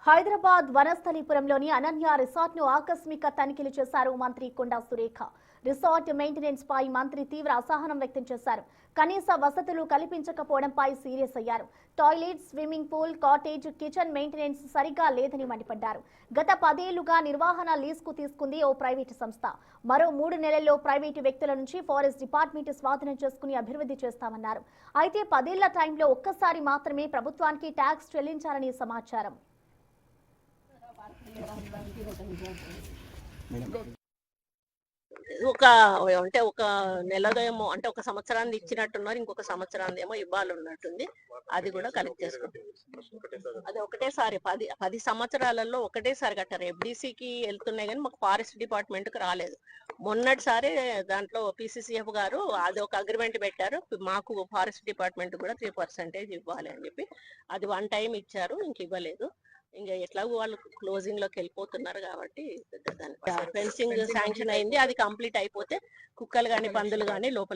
Hyderabad వనస్థలిపురంలోని Ananya resort ను ఆకస్మిక తనిఖీలు చేశారు మంత్రి కొండా సురేఖ. రిసార్ట్ మెయింటెనెన్స్ పై మంత్రి తీవ్ర అసహనం వ్యక్తం చేశారు. కనీస వసతులు కల్పించకపోవడంపై సీరియస్ అయ్యారు. Toilet, swimming pool, cottage, kitchen maintenance సరిగా లేదని మండిపడ్డారు. గత 10 ఏళ్లుగా నిర్వహణ లీజుకు తీసుకుంది ఓ ప్రైవేటు సంస్థ. మరో 3 నెలల్లో ప్రైవేటు వ్యక్తుల నుంచి ఫారెస్ట్ డిపార్ట్మెంట్ స్వాధీనం చేసుకుని అభివృద్ధి చేస్తామన్నారు. అయితే 10 ఏళ్ల టైంలో ఒక్కసారి మాత్రమే ప్రభుత్వానికి ట్యాక్స్ చెల్లించారని సమాచారం. ఒక నెలదేమో అంటే ఒక సంవత్సరాన్ని ఇచ్చినట్టున్నారు, ఇంకొక సంవత్సరాన్ని ఏమో ఇవ్వాలన్నట్టుంది. అది కూడా కలెక్ట్ చేసుకుంటాం. అది ఒకటేసారి 10 సంవత్సరాలలో ఒకటేసారి కట్టారు. FDCకి వెళ్తున్నాయి కానీ మాకు ఫారెస్ట్ డిపార్ట్మెంట్కి రాలేదు. మొన్నటిసారి దాంట్లో PCCF గారు అది ఒక అగ్రిమెంట్ పెట్టారు, మాకు ఫారెస్ట్ డిపార్ట్మెంట్ కూడా 3% ఇవ్వాలి అని చెప్పి. అది 1 టైం ఇచ్చారు, ఇంక ఇవ్వలేదు. ఇంకా ఎట్లాగో వాళ్ళు క్లోజింగ్ లోకి వెళ్ళిపోతున్నారు కాబట్టి ఫెన్సింగ్ శాంక్షన్ అయింది. అది కంప్లీట్ అయిపోతే కుక్కలు కానీ పందులు కానీ లోపల